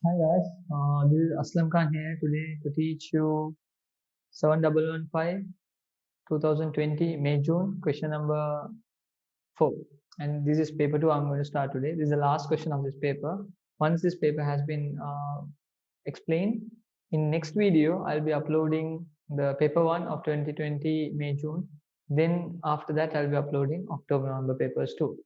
Hi guys, this is Aslam Khan here today to teach you 7115 2020 May June question number 4, and this is paper 2. I'm going to start today. This is the last question of this paper. Once this paper has been explained in next video, I'll be uploading the paper 1 of 2020 May June. Then after that I'll be uploading October November papers too.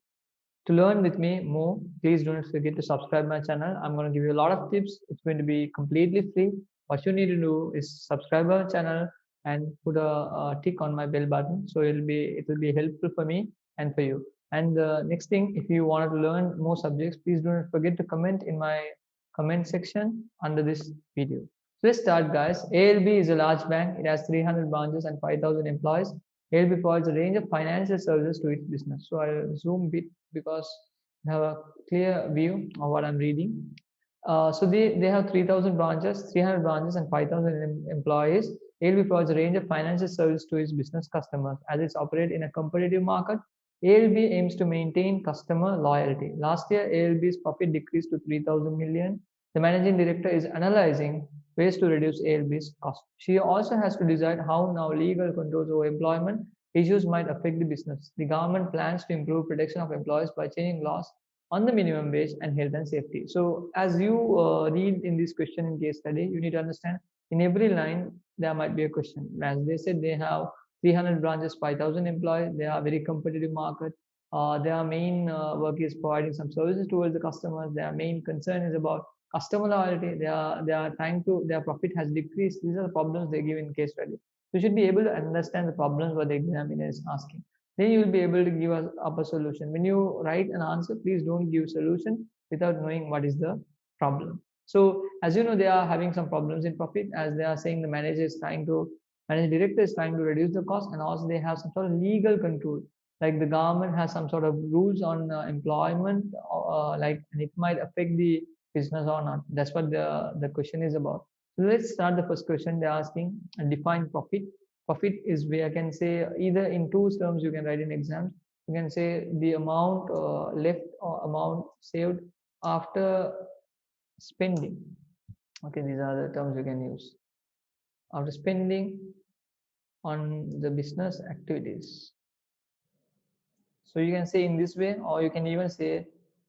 To learn with me more, please don't forget to subscribe my channel. I'm going to give you a lot of tips. It's going to be completely free. What you need to do is subscribe our channel and put a tick on my bell button, so it will be helpful for me and for you. And the next thing, if you want to learn more subjects, please don't forget to comment in my comment section under this video. So let's start, guys. ALB is a large bank. It has 300 branches and 5,000 employees. ALB provides a range of financial services to its business. So I'll zoom a bit because I have a clear view of what I'm reading. So they have 3,000 branches, 300 branches, and 5,000 employees. ALB provides a range of financial services to its business customers. As it's operated in a competitive market, ALB aims to maintain customer loyalty. Last year, ALB's profit decreased to 3,000 million. The managing director is analyzing ways to reduce ALB's cost. She also has to decide how now legal controls over employment issues might affect the business. The government plans to improve protection of employees by changing laws on the minimum wage and health and safety. So as you read in this question in case study, you need to understand in every line there might be a question. As they said, they have 300 branches, 5,000 employees. They are very competitive market. Their main work is providing some services towards the customers. Their main concern is about customer loyalty. They are trying to, their profit has decreased. These are the problems they give in case study. You should be able to understand the problems what the examiner is asking. Then you will be able to give us up a solution. When you write an answer, please don't give solution without knowing what is the problem. So as you know, they are having some problems in profit, as they are saying the manager director is trying to reduce the cost, and also they have some sort of legal control. Like the government has some sort of rules on employment, and it might affect the business or not. That's what the question is about. So let's start the first question. They're asking define profit. Profit is where I can say either in two terms you can write in exams. You can say the amount left or amount saved after spending. Okay, these are the terms you can use. After spending on the business activities. So you can say in this way, or you can even say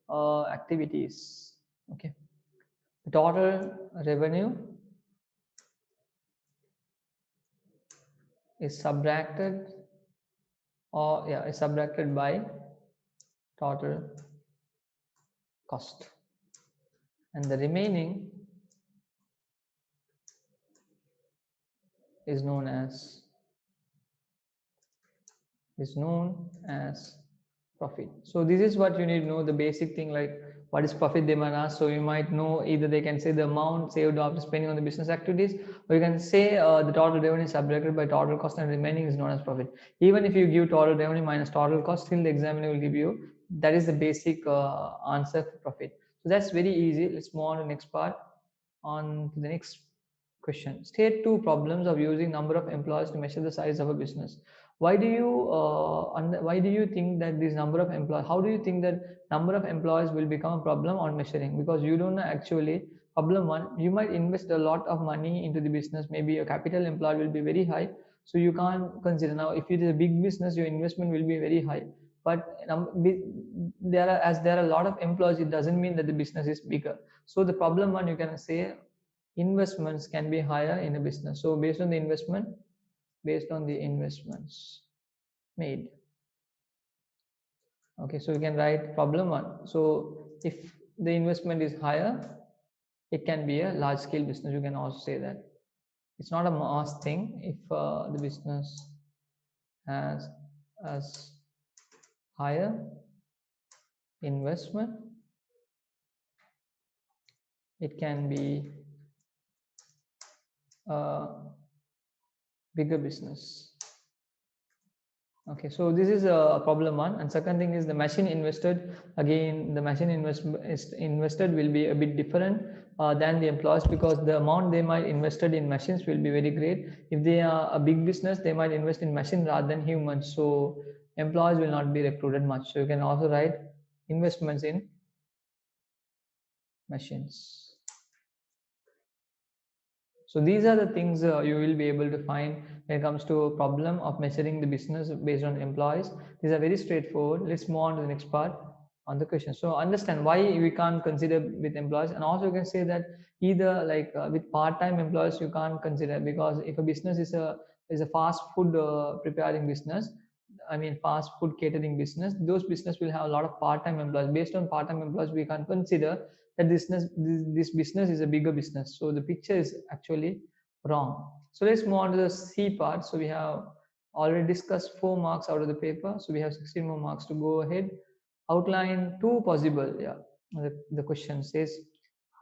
activities. Okay, the total revenue is subtracted, is subtracted by total cost, and the remaining is known as profit. So this is what you need to know, the basic thing, like what is profit they might ask. So you might know either they can say the amount saved after spending on the business activities, or you can say the total revenue is subtracted by total cost and remaining is known as profit. Even if you give total revenue minus total cost, still the examiner will give you that is the basic answer for profit. So that's very easy. Let's move on to the next part. On to the next question. State two problems of using number of employees to measure the size of a business. Why do you think that this number of employees, how do you think that number of employees will become a problem on measuring? Because you don't know actually. Problem one, you might invest a lot of money into the business. Maybe your capital employed will be very high, so you can't consider. Now if it is a big business, your investment will be very high, but there are a lot of employees, it doesn't mean that the business is bigger. So the problem one, you can say investments can be higher in a business. So based on the investments made. Okay, so you can write problem one. So if the investment is higher, it can be a large scale business. You can also say that it's not a mass thing. If the business has higher investment, it can be a bigger business. Okay, so this is a problem one. And second thing is the machine invested. Again, the machine invested will be a bit different than the employees, because the amount they might invested in machines will be very great. If they are a big business, they might invest in machines rather than humans. So employees will not be recruited much. So you can also write investments in machines. So these are the things you will be able to find when it comes to a problem of measuring the business based on employees. These are very straightforward. Let's move on to the next part on the question. So understand why we can't consider with employees, and also you can say that either like with part-time employees you can't consider, because if a business is a fast food preparing business, I mean fast food catering business, those business will have a lot of part-time employees. Based on part-time employees, we can consider that this business is a bigger business. So the picture is actually wrong. So let's move on to the C part. So we have already discussed 4 marks out of the paper. So we have 16 more marks to go ahead. Outline two possible, yeah. The question says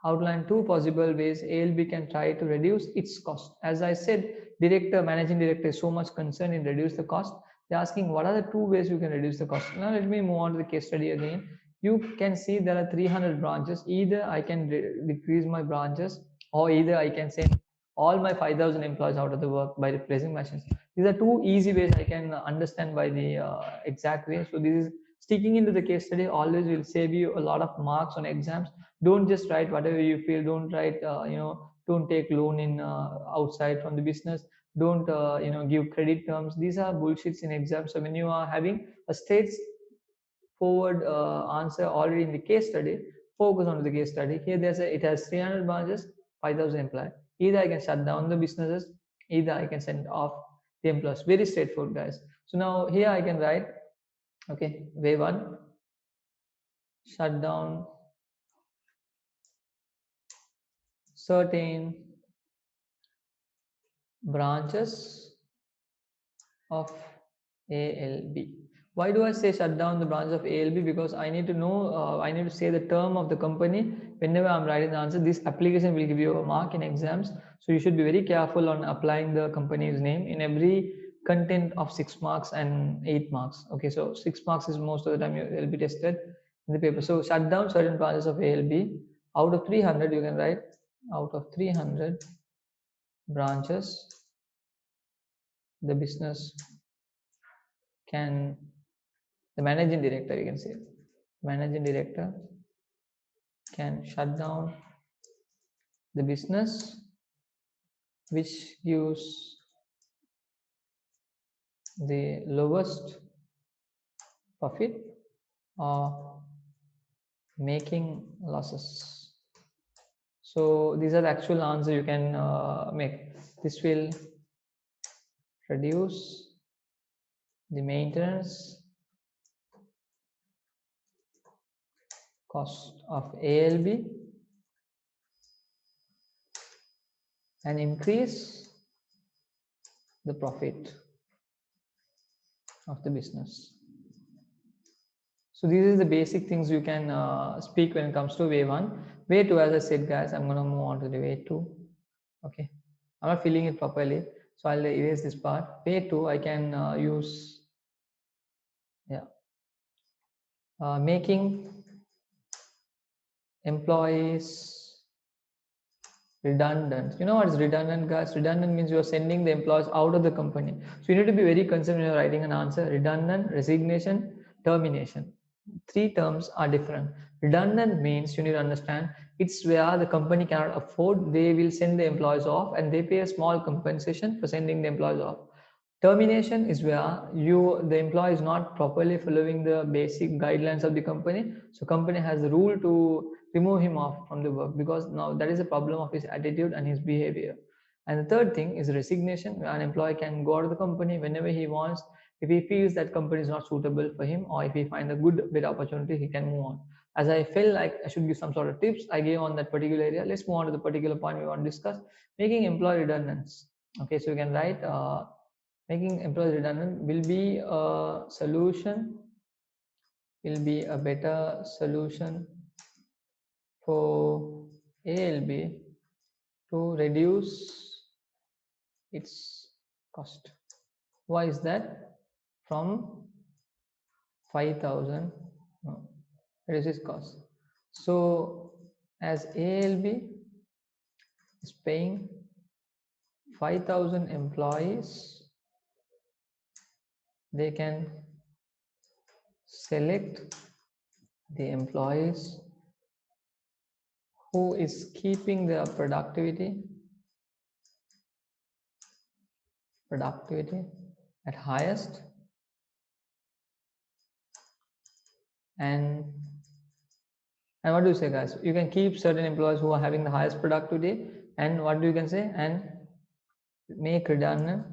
outline two possible ways ALB can try to reduce its cost. As I said, managing director is so much concerned in reduce the cost. They're asking what are the two ways you can reduce the cost. Now let me move on to the case study again. You can see there are 300 branches. Either I can decrease my branches, or either I can send all my 5,000 employees out of the work by replacing machines. These are two easy ways I can understand by the exact way. So this is sticking into the case study always will save you a lot of marks on exams. Don't just write whatever you feel. Don't write don't take loan in outside from the business. Don't give credit terms. These are bullshits in exams. So when you are having a straightforward answer already in the case study, focus on the case study. Here it has 300 branches, 5,000 employees. Either I can shut down the businesses, either I can send off the employees. Very straightforward, guys. So now here I can write, okay, way one, shut down certain branches of ALB. Why do I say shut down the branch of ALB? Because I need to know, I need to say the term of the company whenever I'm writing the answer. This application will give you a mark in exams. So you should be very careful on applying the company's name in every content of 6 marks and 8 marks. Okay, so 6 marks is most of the time you will be tested in the paper. So shut down certain branches of ALB. Out of 300, you can write out of 300 branches, the business can, the managing director, you can say, managing director can shut down the business which gives the lowest profit or making losses. So these are the actual answer you can make. This will reduce the maintenance cost of ALB and increase the profit of the business. So these are the basic things you can speak when it comes to way one. Way two, as I said, guys, I'm gonna move on to the way two. Okay, I'm not filling it properly, so I'll erase this part. Way two, I can use, yeah, making employees redundant. You know what is redundant, guys? Redundant means you are sending the employees out of the company. So you need to be very concerned when you're writing an answer. Redundant, resignation, termination. 3 terms are different. Redundant means you need to understand it's where the company cannot afford, they will send the employees off and they pay a small compensation for sending the employees off. Termination is where the employee is not properly following the basic guidelines of the company. So company has the rule to remove him off from the work, because now that is a problem of his attitude and his behavior. And the third thing is resignation, where an employee can go out of the company whenever he wants. If he feels that company is not suitable for him, or if he finds a good better opportunity, he can move on. As I felt like I should give some sort of tips, I gave on that particular area. Let's move on to the particular point we want to discuss: making employee redundant. Okay, so you can write making employees redundant will be a solution, will be a better solution for ALB to reduce its cost. Why is that? From 5,000, no, reduce its cost. So as ALB is paying 5,000 employees, they can select the employees who is keeping their productivity productivity at highest, and what do you say, guys? You can keep certain employees who are having the highest productivity, and what do you can say? And make redundant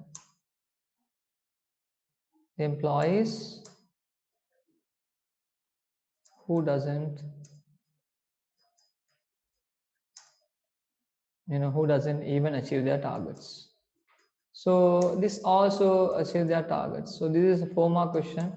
the employees who doesn't, who doesn't even achieve their targets. So this also achieve their targets. So this is a 4-mark question.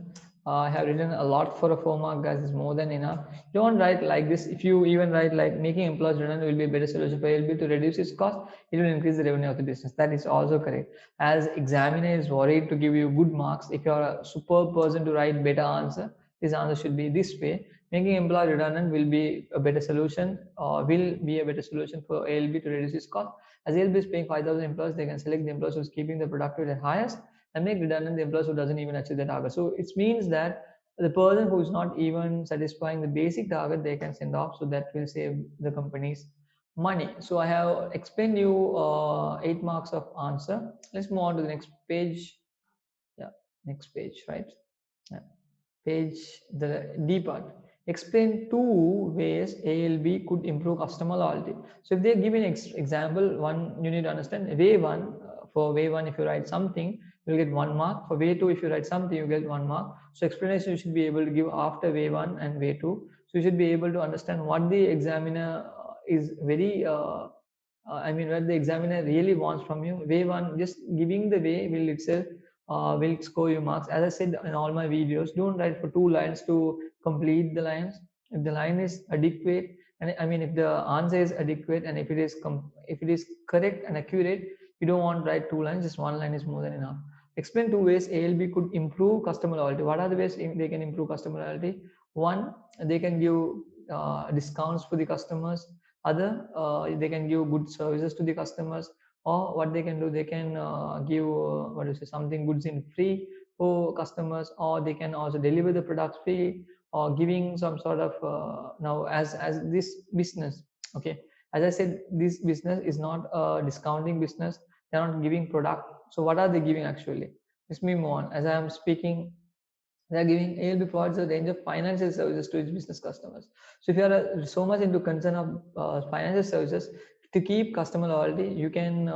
I have written a lot for a 4-mark, guys. Is more than enough. Don't write like this. If you even write like making employees redundant will be a better solution for LB to reduce its cost, it will increase the revenue of the business. That is also correct. As examiner is worried to give you good marks, if you are a superb person to write better answer, this answer should be this way. Making employee redundant will be a better solution, will be a better solution for ALB to reduce its cost. As ALB is paying 5,000 employees, they can select the employees who is keeping the productivity at highest and make redundant the employees who doesn't even achieve the target. So it means that the person who is not even satisfying the basic target, they can send off, so that will save the company's money. So I have explained you 8 marks of answer. Let's move on to the next page. Yeah, next page, right? Yeah. Page, the D part. Explain 2 ways ALB could improve customer loyalty. So if they give an example, one you need to understand. Way 1, for way 1, if you write something, you'll get 1 mark. For way 2, if you write something, you get 1 mark. So explanation you should be able to give after way 1 and way 2. So you should be able to understand what the examiner is very what the examiner really wants from you. Way 1, just giving the way will itself will score you marks. As I said in all my videos, don't write for 2 lines to complete the lines. If the line is adequate, and if the answer is adequate, and if it is correct and accurate, you don't want to write 2 lines. Just 1 line is more than enough. Explain 2 ways ALB could improve customer loyalty. What are the ways they can improve customer loyalty? 1, they can give discounts for the customers. Other, they can give good services to the customers. Or what they can do, they can give something goods in free for customers, or they can also deliver the products free, or giving some sort of now as this business, okay, as I said, this business is not a discounting business. They're not giving product. So what are they giving actually? Let me move on. As I am speaking, they are giving ALB provides a range of financial services to its business customers. So if you are so much into concern of financial services, to keep customer loyalty, you can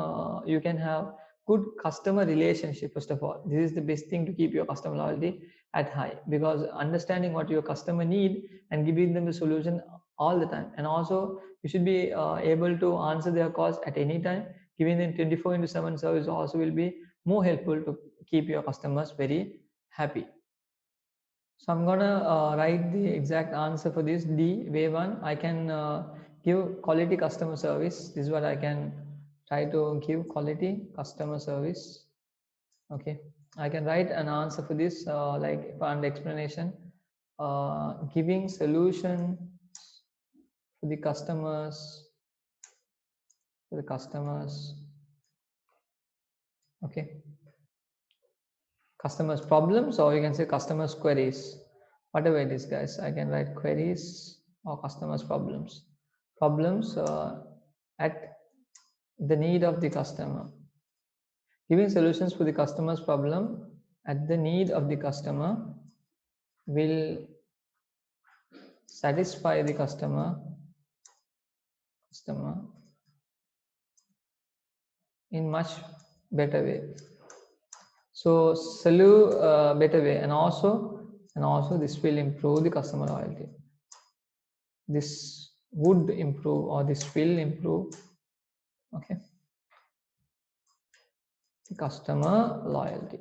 have good customer relationship. First of all, this is the best thing to keep your customer loyalty at high, because understanding what your customer need and giving them the solution all the time. And also you should be able to answer their calls at any time. Giving them 24/7 service also will be more helpful to keep your customers very happy. So I'm gonna write the exact answer for this. D, way 1, I can give quality customer service. This is what I can try to give, quality customer service. Okay, I can write an answer for this like under explanation, giving solution for the customers, okay, customers problems, or you can say customers queries, whatever it is, guys. I can write queries or customers problems at the need of the customer. Giving solutions for the customer's problem at the need of the customer will satisfy the customer in much better way. So better way, and also this will improve the customer loyalty. This would improve, or this will improve, okay, the customer loyalty.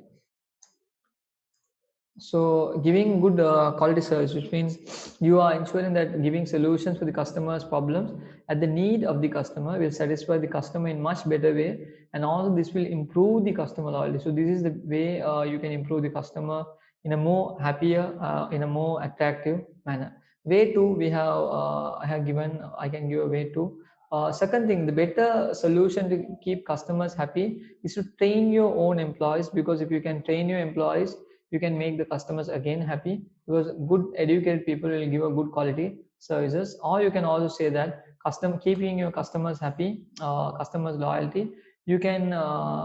So giving good quality service, which means you are ensuring that giving solutions for the customer's problems at the need of the customer will satisfy the customer in much better way, and also this will improve the customer loyalty. So this is the way you can improve the customer in a more happier, in a more attractive manner. Way 2, we have I can give a way 2. Second thing, the better solution to keep customers happy is to train your own employees, because if you can train your employees, you can make the customers again happy, because good educated people will give a good quality services. Or you can also say that keeping your customers happy, customers loyalty you can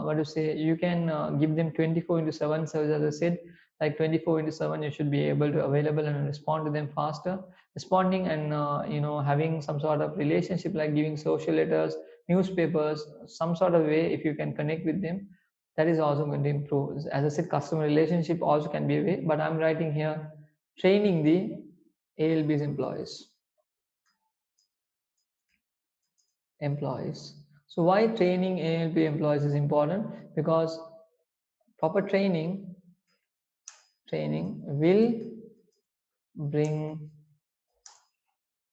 what to say, you can give them 24/7 service. As I said, like 24/7 you should be able to available and respond to them faster, responding and having some sort of relationship, like giving social letters, newspapers, some sort of way. If you can connect with them, that is also going to improve. As I said, customer relationship also can be a way, but I'm writing here training the ALB's employees. So why training ALB employees is important? Because proper training will bring,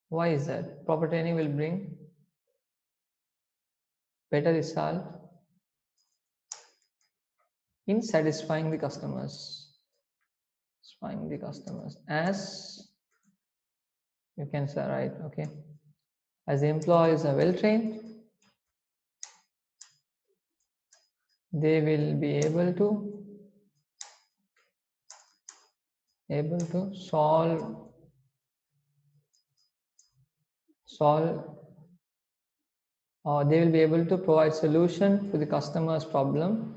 why is that? Proper training will bring better result in satisfying the customers. Satisfying the customers, as you can say, right? Okay. As the employees are well trained, they will be able to solve, or they will be able to provide solution to the customer's problem,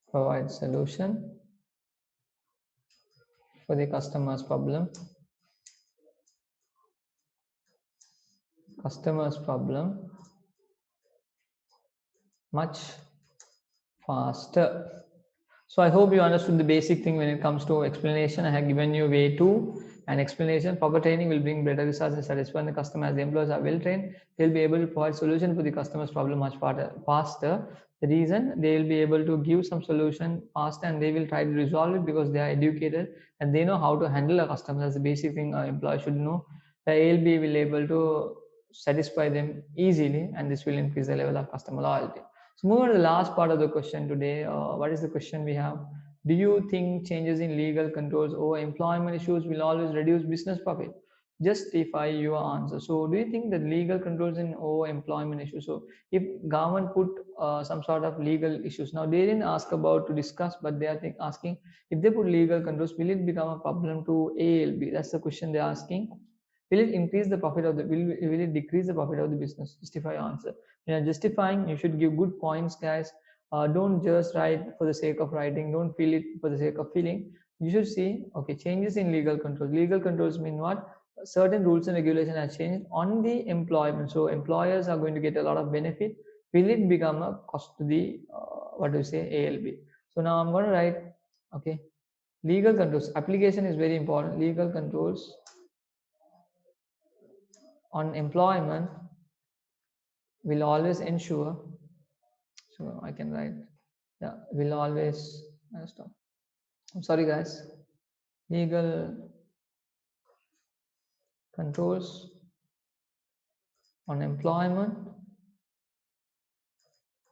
provide solution for the customer's problem much faster. So I hope you understood the basic thing when it comes to explanation. I have given you way 2 and explanation. Proper training will bring better results and satisfy the customer. As the employees are well trained, they'll be able to provide solution for the customer's problem much faster. The reason, they will be able to give some solution faster, and they will try to resolve it because they are educated and they know how to handle a customer. That's the basic thing an employee should know. The ALB will able to satisfy them easily, and this will increase the level of customer loyalty. So move on to the last part of the question today. What is the question we have? Do you think changes in legal controls over employment issues will always reduce business profit? Justify your answer. So do you think that legal controls in over employment issues? So if government put some sort of legal issues, now they didn't ask about to discuss, but they are asking, if they put legal controls, will it become a problem to ALB? That's the question they're asking. Will it increase the profit of the, will it decrease the profit of the business? Justify your answer. Justifying, you should give good points, guys. Don't just write for the sake of writing. Don't feel it for the sake of feeling. You should see, okay, changes in legal controls. Legal controls mean what? Certain rules and regulations are changed on the employment. So employers are going to get a lot of benefit. Will it become a cost to the what do you say, ALB? So now I'm going to write, okay, legal controls. Application is very important. Legal controls on employment will always ensure, so I can write, yeah, will always stop. I'm sorry, guys. Legal controls on employment,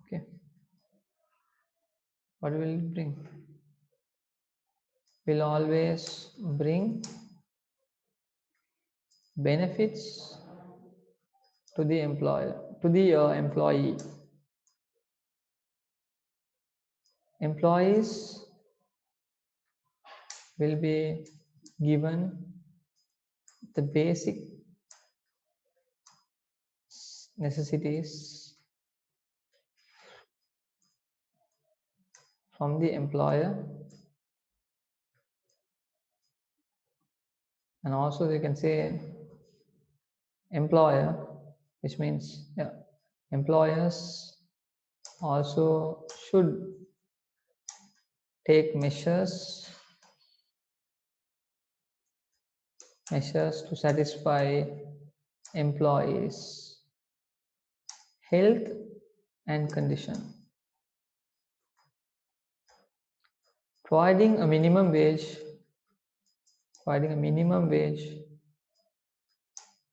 okay, what will it bring? Will always bring benefits to the employer, to the employee. Employees will be given the basic necessities from the employer, and also you can say employer, which means, yeah, employers also should take measures to satisfy employees' health and condition. Providing a minimum wage for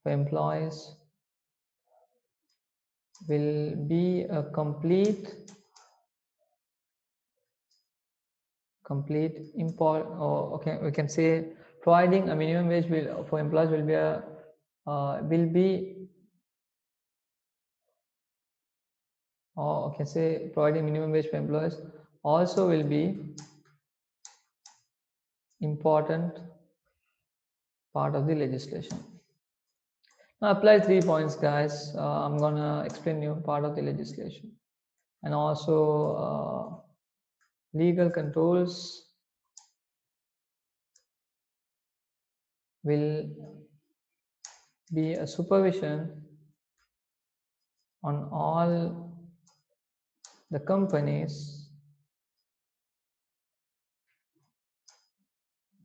employees will be a complete import, or okay, we can say providing a minimum wage will for employees will be a or okay, say providing minimum wage for employees also will be important part of the legislation. Now apply 3 points, guys. I'm gonna explain you part of the legislation and also legal controls will be a supervision on all the companies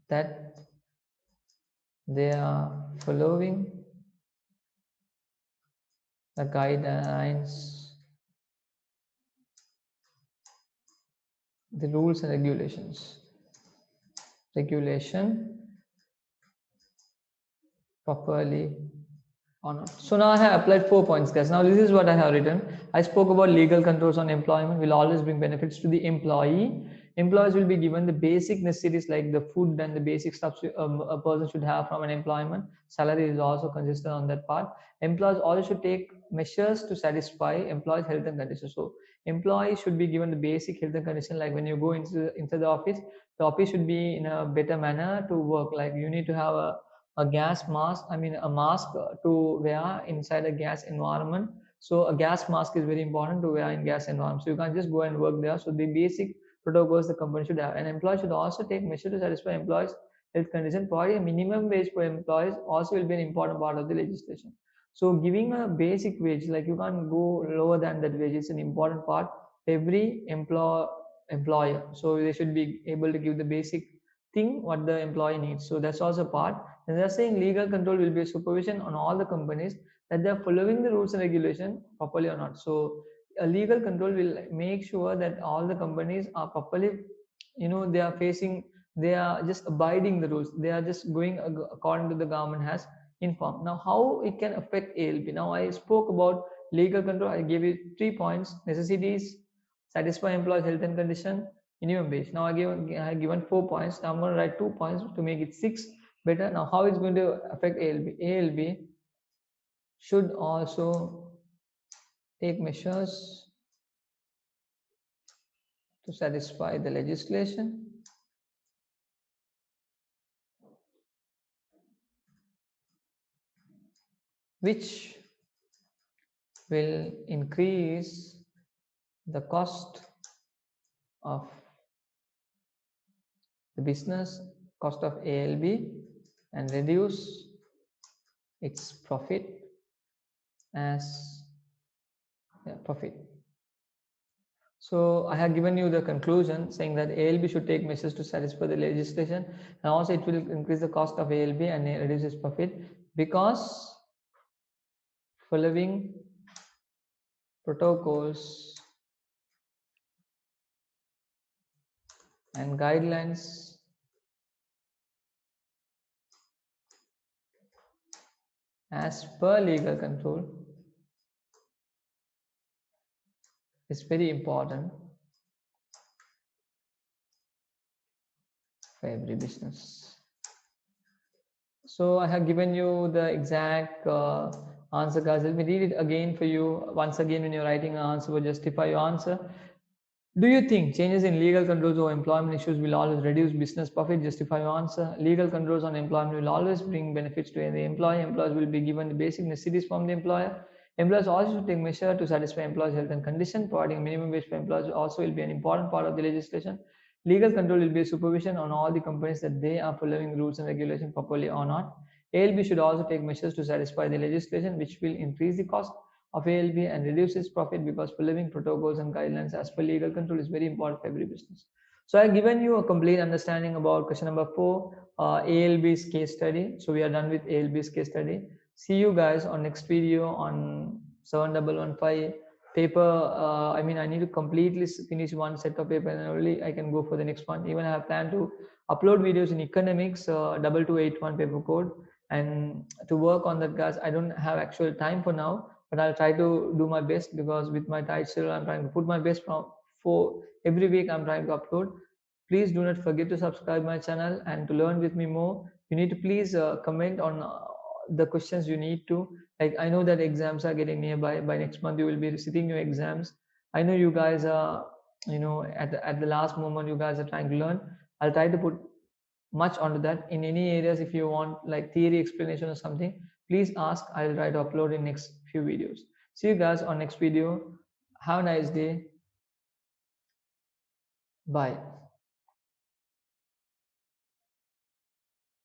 that they are following the guidelines, the rules and regulation properly or not. So now I have applied 4 points, guys. Now this is what I have written. I spoke about legal controls on employment will always bring benefits to the employee. Employees will be given the basic necessities like the food and the basic stuff a person should have from an employment. Salary is also consistent on that part. Employees also should take measures to satisfy employees' health and conditions. So employees should be given the basic health and condition like when you go into the office should be in a better manner to work. Like you need to have a gas mask, I mean a mask to wear inside a gas environment. So a gas mask is very important to wear in gas environment. So you can't just go and work there. So the basic protocols the company should have. An employer should also take measures to satisfy employees' health condition. Providing a minimum wage for employees also will be an important part of the legislation. So giving a basic wage, like you can't go lower than that wage, is an important part. Every employer, so they should be able to give the basic thing what the employee needs. So that's also part. And they're saying legal control will be a supervision on all the companies that they're following the rules and regulation properly or not. So a legal control will make sure that all the companies are properly, they are facing, they are just abiding the rules. They are just going according to the government has informed. Now, how it can affect ALB? Now, I spoke about legal control. I gave you 3 points: necessities, satisfy employees' health and condition, minimum wage. Now, I have given 4 points. Now, I'm going to write 2 points to make it six better. Now, how it's going to affect ALB? ALB should also take measures to satisfy the legislation which will increase the cost of the business, cost of ALB, and reduce its profit as profit. So I have given you the conclusion saying that ALB should take measures to satisfy the legislation, and also it will increase the cost of ALB and reduce its profit because following protocols and guidelines as per legal control is very important for every business. So I have given you the exact answer, guys. Let me read it again for you. Once again, when you're writing an answer, justify your answer. Do you think changes in legal controls over employment issues will always reduce business profit? Justify your answer. Legal controls on employment will always bring benefits to the employee. Employees will be given the basic necessities from the employer. Employers also should take measures to satisfy employees' health and condition. Providing a minimum wage for employees also will be an important part of the legislation. Legal control will be a supervision on all the companies that they are following rules and regulations properly or not. ALB should also take measures to satisfy the legislation, which will increase the cost of ALB and reduce its profit because following protocols and guidelines as per legal control is very important for every business. So I've given you a complete understanding about question number 4, ALB's case study. So we are done with ALB's case study. See you guys on next video on 7115 paper. I need to completely finish one set of paper and only I can go for the next one. Even I have planned to upload videos in economics 2281 paper code, and to work on that, guys. I don't have actual time for now, but I'll try to do my best because with my tight schedule, I'm trying to put my best for every week. I'm trying to upload. Please do not forget to subscribe my channel, and to learn with me more, you need to please comment on the questions you need to. Like I know that exams are getting nearby. By next month, you will be sitting your exams. I know you guys are, at the last moment, you guys are trying to learn. I'll try to put much onto that in any areas. If you want like theory explanation or something, Please ask. I'll try to upload in next few videos. See you guys on next video. Have a nice day. Bye.